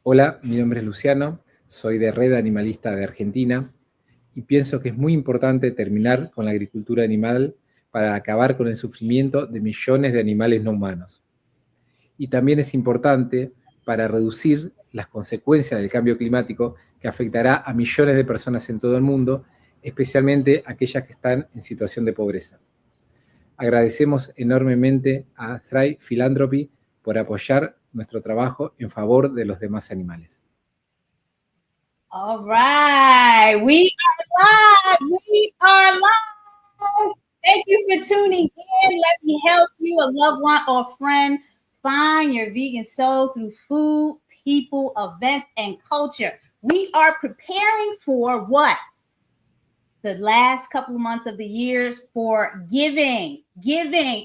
Hola, mi nombre es Luciano, soy de Red Animalista de Argentina y pienso que es muy importante terminar con la agricultura animal para acabar con el sufrimiento de millones de animales no humanos. Y también es importante para reducir las consecuencias del cambio climático que afectará a millones de personas en todo el mundo, especialmente aquellas que están en situación de pobreza. Agradecemos enormemente a Thrive Philanthropy por apoyar nuestro trabajo en favor de los demás animales. All right, we are live. Thank you for tuning in. Let me help you, a loved one or friend, find your vegan soul through food, people, events, and culture. We are preparing for what? The last couple of months of the years for giving.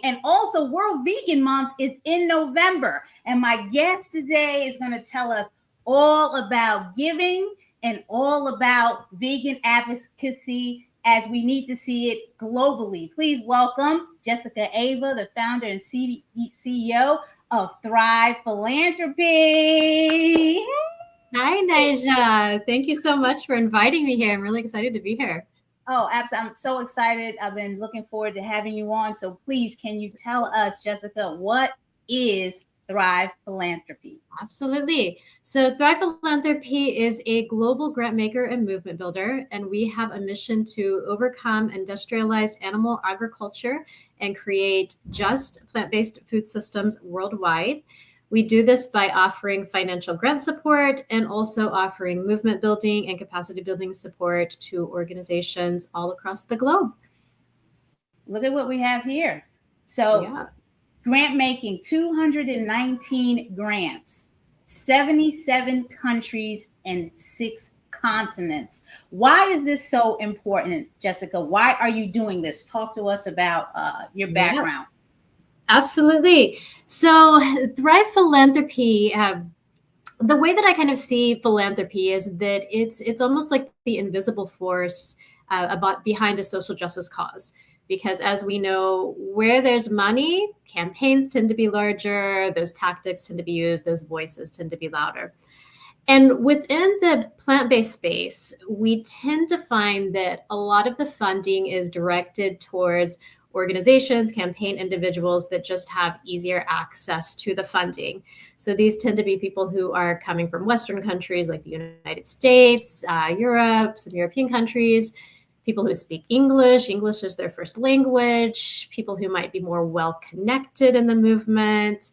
And also World Vegan Month is in November. And my guest today is going to tell us all about giving and all about vegan advocacy as we need to see it globally. Please welcome Jessika Ava, the founder and CEO of Thrive Philanthropy. Hi, Naijha. Thank you so much for inviting me here. I'm really excited to be here. Oh, absolutely. I'm so excited. I've been looking forward to having you on. So please, can you tell us, Jessika, what is Thrive Philanthropy? Absolutely. So Thrive Philanthropy is a global grant maker and movement builder, and we have a mission to overcome industrialized animal agriculture and create just plant-based food systems worldwide. We do this by offering financial grant support and also offering movement building and capacity building support to organizations all across the globe. Look at what we have here. So yeah. Grant making, 219 grants, 77 countries and 6 continents. Why is this so important, Jessika? Why are you doing this? Talk to us about your background. Yeah. Absolutely. So Thrive Philanthropy, the way that I kind of see philanthropy is that it's almost like the invisible force behind a social justice cause. Because as we know, where there's money, campaigns tend to be larger, those tactics tend to be used, those voices tend to be louder. And within the plant-based space, we tend to find that a lot of the funding is directed towards organizations, campaign individuals that just have easier access to the funding. So these tend to be people who are coming from Western countries like the United States, Europe, some European countries, people who speak English is their first language, people who might be more well-connected in the movement.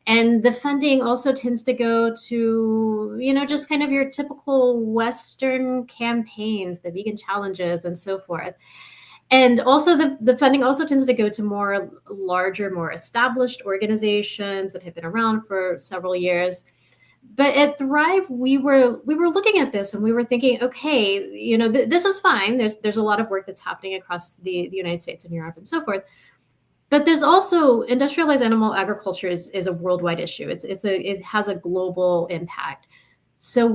And the funding also tends to go to, just kind of your typical Western campaigns, the vegan challenges and so forth. And also the funding also tends to go to more larger, more established organizations that have been around for several years. But at Thrive, we were looking at this and we were thinking, okay, this is fine. There's a lot of work that's happening across the United States and Europe and so forth. But there's also industrialized animal agriculture is a worldwide issue. It has a global impact. So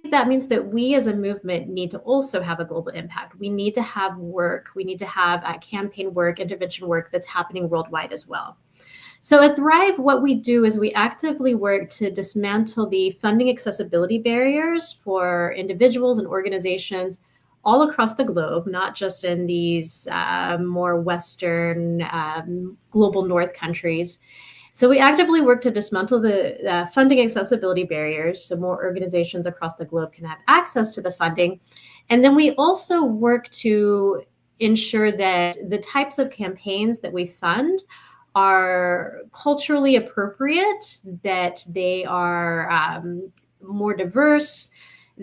that means that we as a movement need to also have a global impact. We need to have work. We need to have campaign work, intervention work that's happening worldwide as well. So at Thrive, what we do is we actively work to dismantle the funding accessibility barriers for individuals and organizations all across the globe, not just in these more Western, global North countries. So we actively work to dismantle the funding accessibility barriers so more organizations across the globe can have access to the funding. And then we also work to ensure that the types of campaigns that we fund are culturally appropriate, that they are more diverse,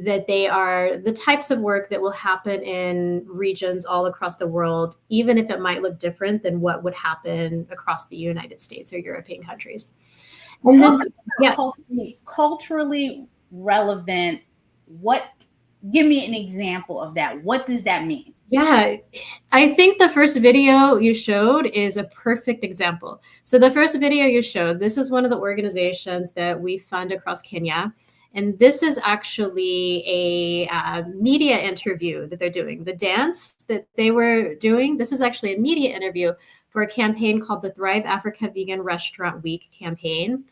that they are the types of work that will happen in regions all across the world, even if it might look different than what would happen across the United States or European countries. And then, yeah, culturally relevant. Give me an example of that. What does that mean? Yeah, I think the first video you showed is a perfect example. So the first video you showed, this is one of the organizations that we fund across Kenya. And this is actually a media interview that they're doing. The dance that they were doing, this is actually a media interview for a campaign called the Thrive Africa Vegan Restaurant Week campaign.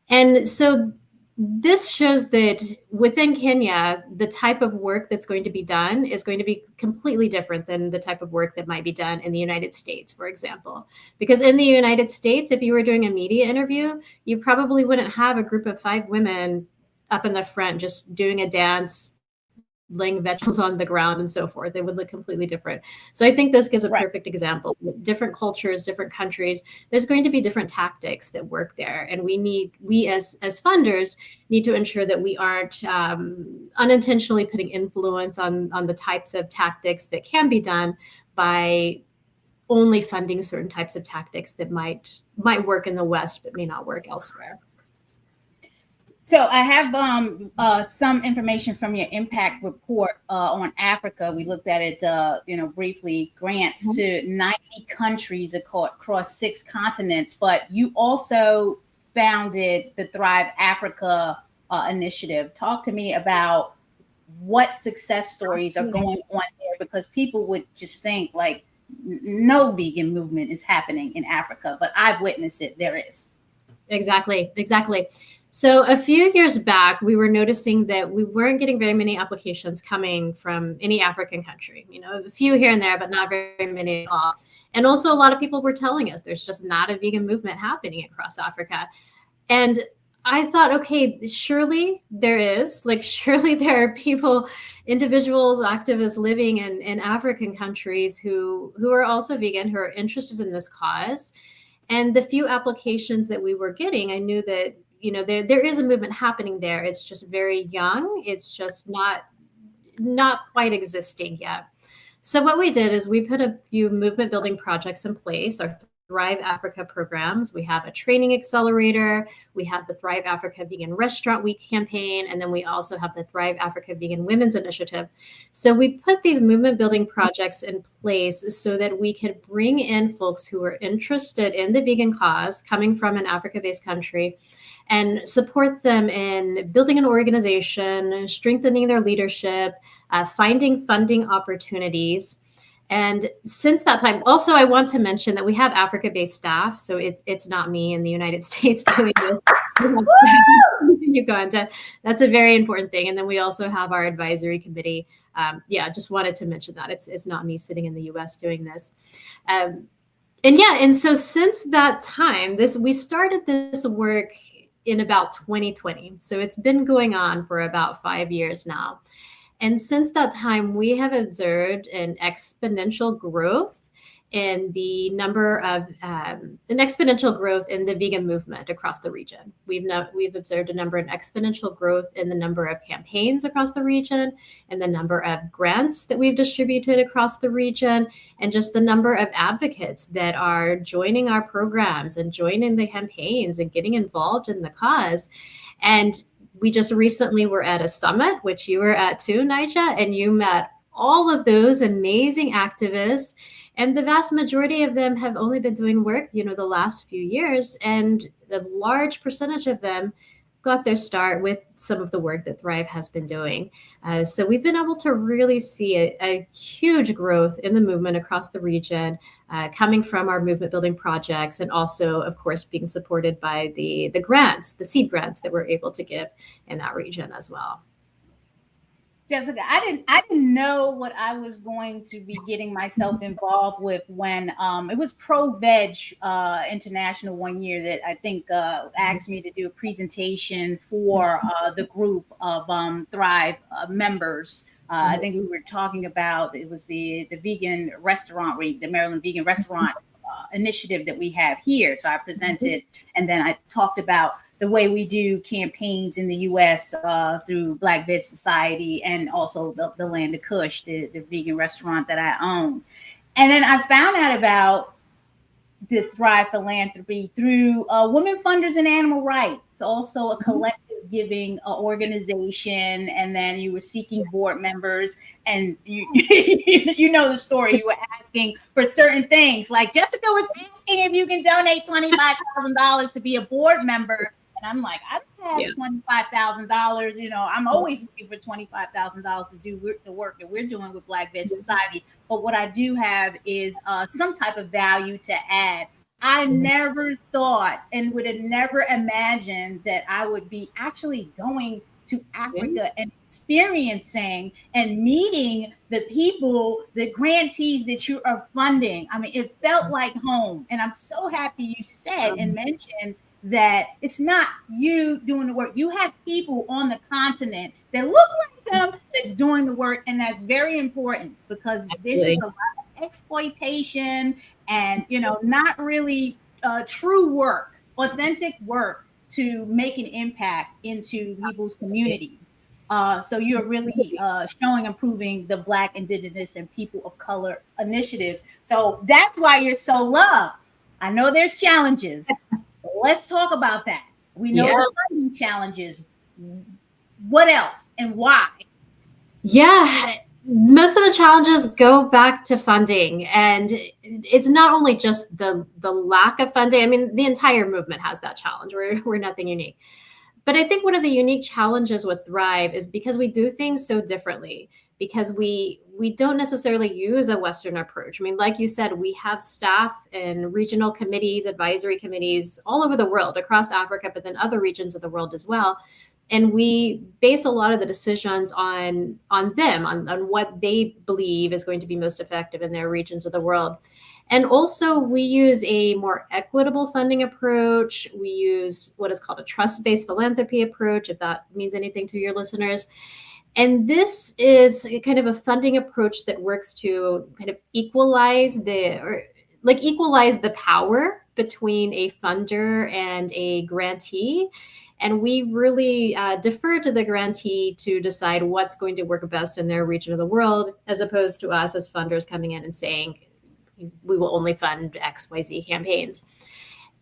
And so this shows that within Kenya, the type of work that's going to be done is going to be completely different than the type of work that might be done in the United States, for example. Because in the United States, if you were doing a media interview, you probably wouldn't have a group of 5 women up in the front just doing a dance, laying vegetables on the ground and so forth. It would look completely different. So I think this gives a perfect example. Different cultures, different countries, there's going to be different tactics that work there. And we as funders need to ensure that we aren't unintentionally putting influence on the types of tactics that can be done by only funding certain types of tactics that might work in the West, but may not work elsewhere. So I have some information from your impact report on Africa. We looked at it, briefly. Grants to 90 countries across 6 continents. But you also founded the Thrive Africa initiative. Talk to me about what success stories are going on there, because people would just think like no vegan movement is happening in Africa, but I've witnessed it. There is. Exactly. So a few years back, we were noticing that we weren't getting very many applications coming from any African country, a few here and there, but not very many at all. And also a lot of people were telling us there's just not a vegan movement happening across Africa. And I thought, okay, surely there is, surely there are people, individuals, activists living in African countries who are also vegan, who are interested in this cause. And the few applications that we were getting, I knew that there is a movement happening there. It's just very young. It's just not quite existing yet. So what we did is we put a few movement building projects in place, our Thrive Africa programs. We have a training accelerator. We have the Thrive Africa Vegan Restaurant Week campaign. And then we also have the Thrive Africa Vegan Women's Initiative. So we put these movement building projects in place so that we could bring in folks who are interested in the vegan cause coming from an Africa-based country and support them in building an organization, strengthening their leadership, finding funding opportunities. And since that time, also, I want to mention that we have Africa-based staff. So it's not me in the United States doing this. in Uganda. That's a very important thing. And then we also have our advisory committee. Just wanted to mention that. It's not me sitting in the US doing this. And so since that time, we started this work in about 2020. So it's been going on for about 5 years now. And since that time, we have observed an exponential growth in the number of an exponential growth in the vegan movement across the region. We've observed an exponential growth in the number of campaigns across the region, and the number of grants that we've distributed across the region, and just the number of advocates that are joining our programs and joining the campaigns and getting involved in the cause. And we just recently were at a summit, which you were at too, Naijha, and you met all of those amazing activists. And the vast majority of them have only been doing work, the last few years. And a large percentage of them got their start with some of the work that Thrive has been doing. So we've been able to really see a huge growth in the movement across the region, coming from our movement building projects, and also, of course, being supported by the grants, the seed grants that we're able to give in that region as well. Jessika, I didn't know what I was going to be getting myself involved with when it was Pro Veg International one year that I think asked me to do a presentation for the group of Thrive members. I think we were talking about, it was the vegan restaurant week, the Maryland Vegan Restaurant initiative that we have here. So I presented, and then I talked about the way we do campaigns in the U.S. Through Black Veg Society, and also the Land of Kush, the vegan restaurant that I own. And then I found out about the Thrive Philanthropy through Women Funders and Animal Rights, also a collective giving organization. And then you were seeking board members, and you know the story. You were asking for certain things, like Jessika was asking if you can donate $25,000 to be a board member. And I'm like, I don't have $25,000. You know, I'm always looking for $25,000 to do the work that we're doing with Black Veg Society. But what I do have is some type of value to add. I never thought and would have never imagined that I would be actually going to Africa and experiencing and meeting the people, the grantees that you are funding. I mean, it felt like home. And I'm so happy you said and mentioned that it's not you doing the work. You have people on the continent that look like them that's doing the work. And that's very important, because there's just a lot of exploitation and, you know, not really true work, authentic work to make an impact into people's communities. So you're really showing and proving the Black, Indigenous, and people of color initiatives. So that's why you're so loved. I know there's challenges. Let's talk about that. We know the funding challenges. What else and why? Yeah, most of the challenges go back to funding, and it's not only just the lack of funding. I mean, the entire movement has that challenge. We're nothing unique. But I think one of the unique challenges with Thrive is because we do things so differently, because we don't necessarily use a Western approach. I mean, like you said, we have staff and regional committees, advisory committees all over the world, across Africa, but then other regions of the world as well. And we base a lot of the decisions on them, on what they believe is going to be most effective in their regions of the world. And also we use a more equitable funding approach. We use what is called a trust-based philanthropy approach, if that means anything to your listeners. And this is kind of a funding approach that works to kind of equalize the power between a funder and a grantee. And we really defer to the grantee to decide what's going to work best in their region of the world, as opposed to us as funders coming in and saying, we will only fund XYZ campaigns.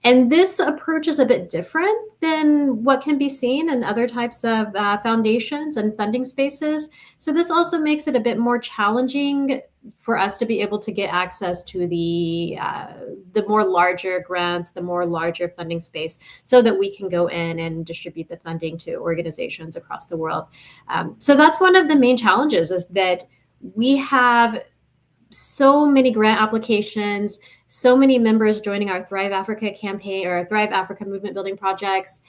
And this approach is a bit different than what can be seen in other types of foundations and funding spaces. So this also makes it a bit more challenging for us to be able to get access to the more larger grants, the more larger funding space, so that we can go in and distribute the funding to organizations across the world. So that's one of the main challenges, is that we have so many grant applications, so many members joining our Thrive Africa campaign or Thrive Africa movement building projects,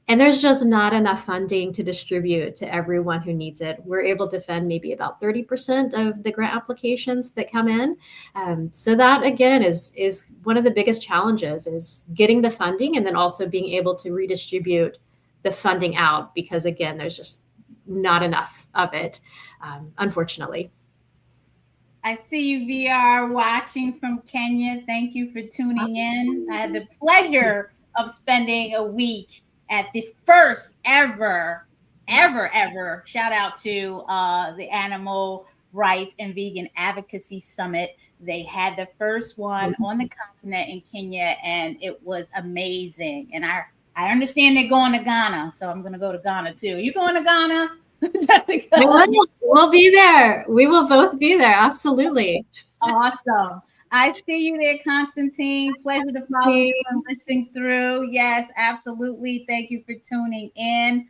and there's just not enough funding to distribute to everyone who needs it. We're able to fund maybe about 30% of the grant applications that come in. So that, again, is one of the biggest challenges, is getting the funding and then also being able to redistribute the funding out, because, again, there's just not enough of it, unfortunately. I see you, VR, watching from Kenya. Thank you for tuning in. I had the pleasure of spending a week at the first ever, shout out to the Animal Rights and Vegan Advocacy Summit. They had the first one on the continent in Kenya, and it was amazing. And I understand they're going to Ghana, so I'm going to go to Ghana too. You going to Ghana? We'll be there. We will both be there. Absolutely. Awesome. I see you there, Constantine. Pleasure to follow you and listen through. Yes, absolutely. Thank you for tuning in.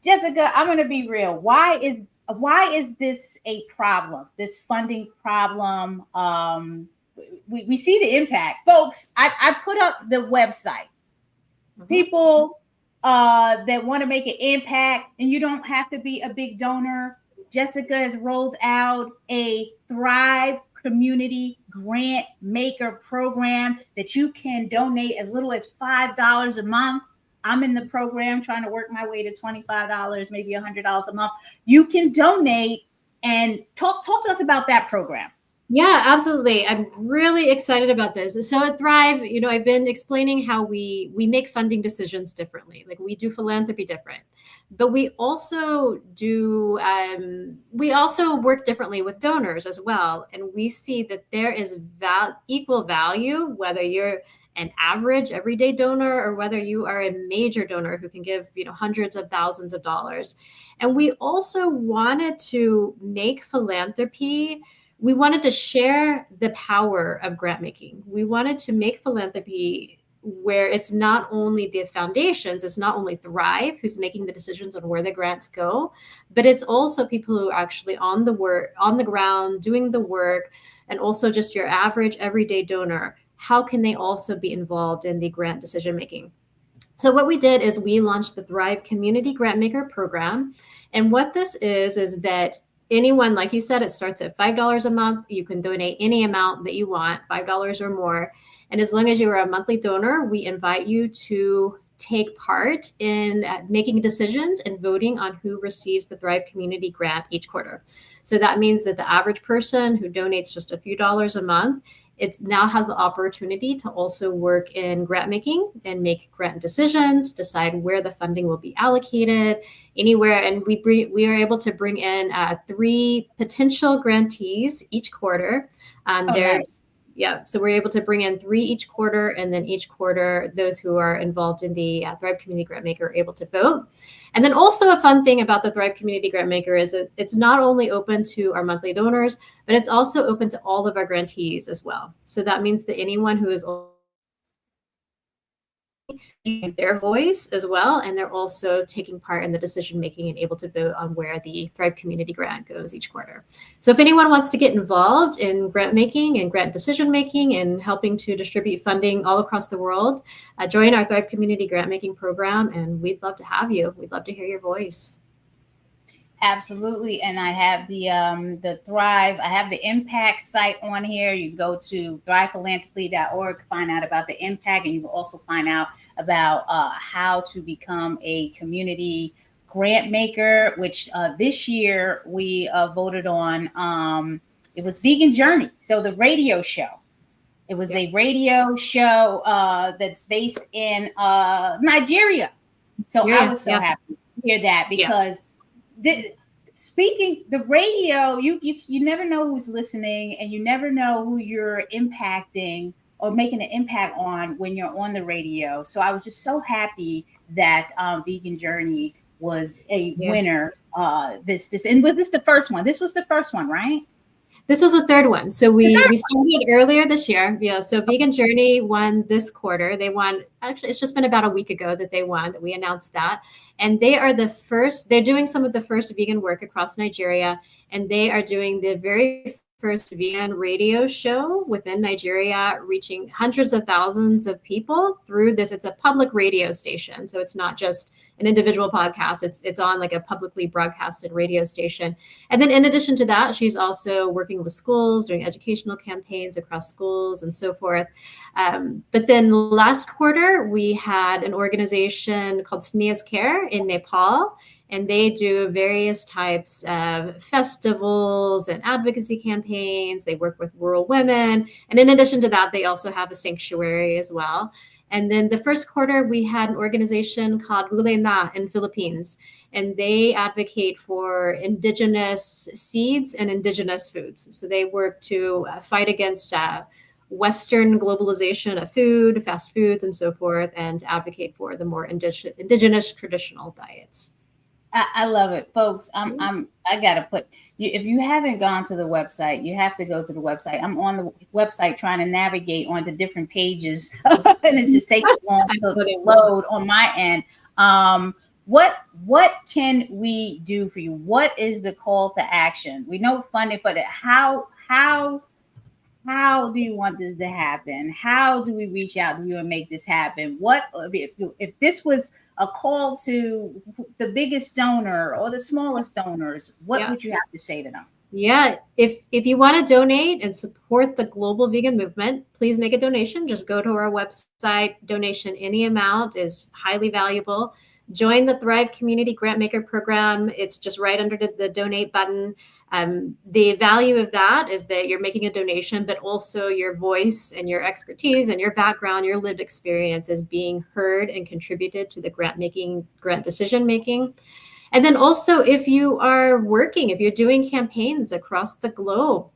Jessika, I'm going to be real. Why is this a problem? This funding problem? We see the impact. Folks, I put up the website. People that want to make an impact, and you don't have to be a big donor. Jessika has rolled out a Thrive Community Grant Maker program that you can donate as little as $5 a month. I'm in the program trying to work my way to $25, maybe $100 a month. You can donate, and talk to us about that program. Yeah, absolutely. I'm really excited about this. So at Thrive, I've been explaining how we make funding decisions differently. Like we do philanthropy different, but we also work differently with donors as well. And we see that there is equal value, whether you're an average everyday donor or whether you are a major donor who can give, hundreds of thousands of dollars. And we also wanted to make philanthropy. We wanted to share the power of grant making. We wanted to make philanthropy where it's not only the foundations, it's not only Thrive who's making the decisions on where the grants go, but it's also people who are actually on the ground, doing the work, and also just your average everyday donor. How can they also be involved in the grant decision making? So what we did is we launched the Thrive Community Grantmaker Program. And what this is that anyone, like you said, it starts at $5 a month. You can donate any amount that you want, $5 or more. And as long as you are a monthly donor, we invite you to take part in making decisions and voting on who receives the Thrive Community Grant each quarter. So that means that the average person who donates just a few dollars a month, it now has the opportunity to also work in grant making and make grant decisions, decide where the funding will be allocated, anywhere. And we are able to bring in 3 potential grantees each quarter. Nice. Yeah, so we're able to bring in 3 each quarter, and then each quarter, those who are involved in the Thrive Community Grantmaker are able to vote. And then also a fun thing about the Thrive Community Grantmaker is that it's not only open to our monthly donors, but it's also open to all of our grantees as well. So that means that anyone who is their voice as well, and they're also taking part in the decision making and able to vote on where the Thrive Community Grant goes each quarter. So if anyone wants to get involved in grant making and grant decision making and helping to distribute funding all across the world, join our Thrive Community Grant Making Program, and we'd love to have you. We'd love to hear your voice. Absolutely. And I have the Thrive, I have the impact site on here. You can go to thrivephilanthropy.org, find out about the impact, and you will also find out about how to become a community grant maker, which this year we voted on. It was Vegan Journey. So the radio show. It was a radio show that's based in Nigeria. So I was so happy to hear that, because speaking the radio, you never know who's listening, and you never know who you're impacting or making an impact on when you're on the radio. So I was just so happy that Vegan Journey was a winner. And was this the first one? This was the first one, right? This was the third one. So we started earlier this year. Yeah. So Vegan Journey won this quarter. They won, actually, it's just been about a week ago that they won, that we announced that. And they are they're doing some of the first vegan work across Nigeria. And they are doing the very first vegan radio show within Nigeria, reaching hundreds of thousands of people through this. It's a public radio station. So it's not just an individual podcast. It's on like a publicly broadcasted radio station. And then in addition to that, she's also working with schools, doing educational campaigns across schools and so forth. But then last quarter, we had an organization called Sneha's Care in Nepal. And they do various types of festivals and advocacy campaigns. They work with rural women. And in addition to that, they also have a sanctuary as well. And then the first quarter, we had an organization called Gulay Na in Philippines. And they advocate for indigenous seeds and indigenous foods. So they work to fight against Western globalization of food, fast foods, and so forth, and advocate for the more indigenous traditional diets. I love it, folks. I gotta put you, if you haven't gone to the website, you have to go to the website. I'm on the website trying to navigate onto different pages, and it's just taking long to load on my end. What can we do for you? What is the call to action? We know funding, but how do you want this to happen? How do we reach out to you and make this happen? What if this was a call to the biggest donor or the smallest donors? What would you have to say to them? Yeah, if you want to donate and support the global vegan movement, please make a donation. Just go to our website. Donation, any amount, is highly valuable. join the Thrive Community Grantmaker Program. It's just right under the donate button. The value of that is that you're making a donation, but also your voice and your expertise and your background, your lived experience is being heard and contributed to the grant decision making. And then also, if you are working, if you're doing campaigns across the globe,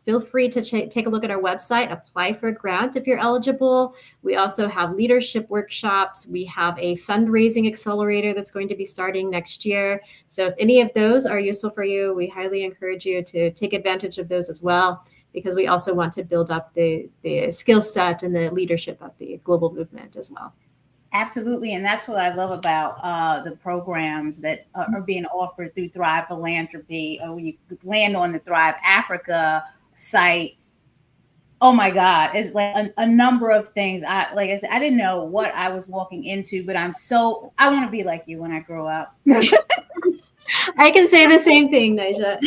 feel free to take a look at our website, apply for a grant if you're eligible. We also have leadership workshops. We have a fundraising accelerator that's going to be starting next year. So if any of those are useful for you, we highly encourage you to take advantage of those as well, because we also want to build up the skill set and the leadership of the global movement as well. Absolutely. And that's what I love about the programs that are being offered through Thrive Philanthropy. When you land on the Thrive Africa site, oh my God, it's like a number of things. Like I said, I didn't know what I was walking into, but I want to be like you when I grow up. I can say the same thing, Naijha.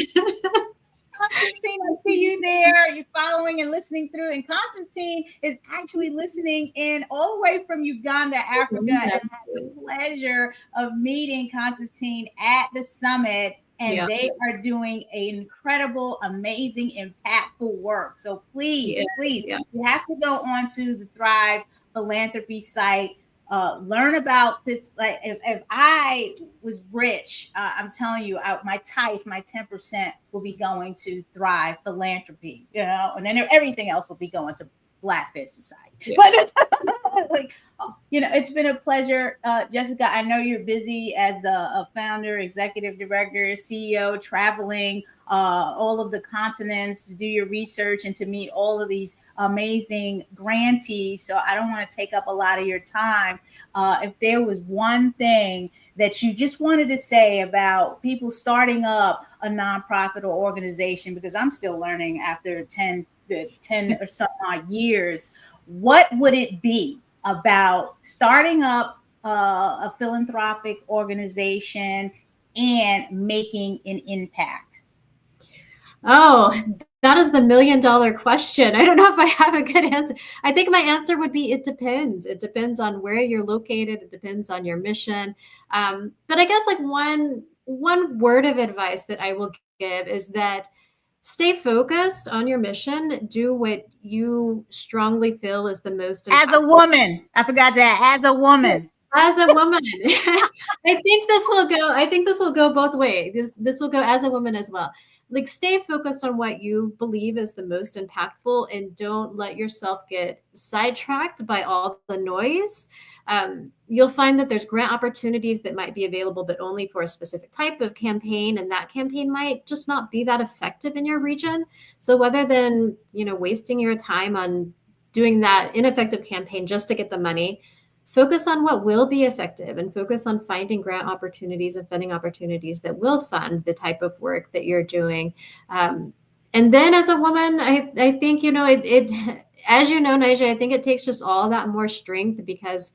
Constantine, I see you there. You're following and listening through. And Constantine is actually listening in all the way from Uganda, Africa. And I had the pleasure of meeting Constantine at the summit. And they are doing incredible, amazing, impactful work. So please, you have to go onto the Thrive Philanthropy site. Learn about this. Like if I was rich, I'm telling you, my tithe, my 10% will be going to Thrive Philanthropy, and then everything else will be going to Blackfish Society. Yeah. But it's been a pleasure, Jessika. I know you're busy as a founder, executive director, CEO, traveling all of the continents to do your research and to meet all of these amazing grantees. So I don't want to take up a lot of your time. If there was one thing that you just wanted to say about people starting up a nonprofit or organization, because I'm still learning after 10 or some odd years, what would it be about starting up a philanthropic organization and making an impact? Oh, that is the $1 million question. I don't know if I have a good answer. I think my answer would be, it depends. It depends on where you're located. It depends on your mission. But I guess like one word of advice that I will give is that stay focused on your mission. Do what you strongly feel is the most important. As a woman, I forgot to add, as a woman. As a woman, I think this will go both ways. This will go as a woman as well. Like, stay focused on what you believe is the most impactful, and don't let yourself get sidetracked by all the noise. You'll find that there's grant opportunities that might be available, but only for a specific type of campaign, and that campaign might just not be that effective in your region. So rather than, wasting your time on doing that ineffective campaign just to get the money, focus on what will be effective, and focus on finding grant opportunities and funding opportunities that will fund the type of work that you're doing. And then as a woman, I think, it as you know, Naijha, I think it takes just all that more strength, because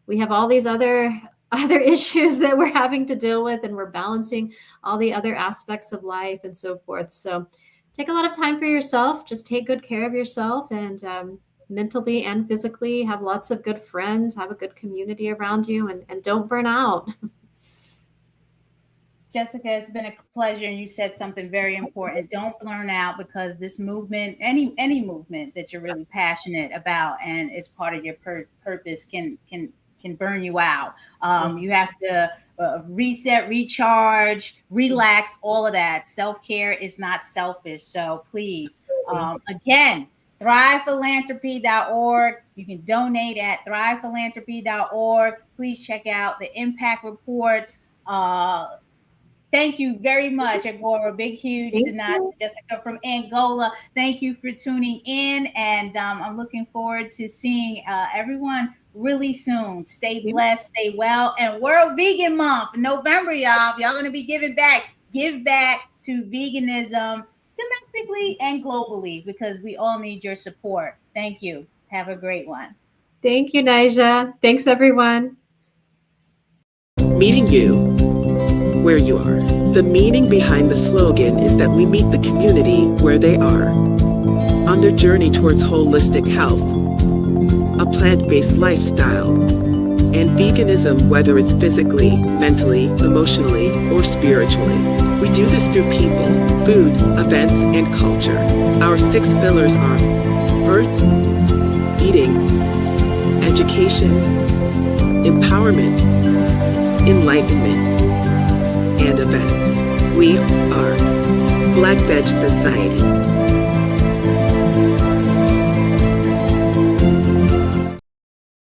we have all these other issues that we're having to deal with, and we're balancing all the other aspects of life and so forth. So take a lot of time for yourself, just take good care of yourself, and mentally and physically, have lots of good friends, have a good community around you, and don't burn out. Jessika, it's been a pleasure. And you said something very important. Don't burn out, because this movement, any movement that you're really passionate about and it's part of your purpose can burn you out. You have to reset, recharge, relax, all of that. Self-care is not selfish. So please, again, thrivephilanthropy.org. You can donate at thrivephilanthropy.org. Please check out the impact reports. Thank you very much, Agora. Big, huge Jessika from Angola. Thank you for tuning in. And I'm looking forward to seeing everyone really soon. Stay blessed, stay well. And World Vegan Month, November, y'all. Y'all going to be giving back. Give back to veganism, domestically and globally, because we all need your support. Thank you. Have a great one. Thank you, Naijha. Thanks, everyone. Meeting you where you are. The meaning behind the slogan is that we meet the community where they are, on their journey towards holistic health, a plant-based lifestyle, and veganism, whether it's physically, mentally, emotionally, or spiritually. We do this through people, food, events, and culture. Our 6 pillars are birth, eating, education, empowerment, enlightenment, and events. We are Black Veg Society.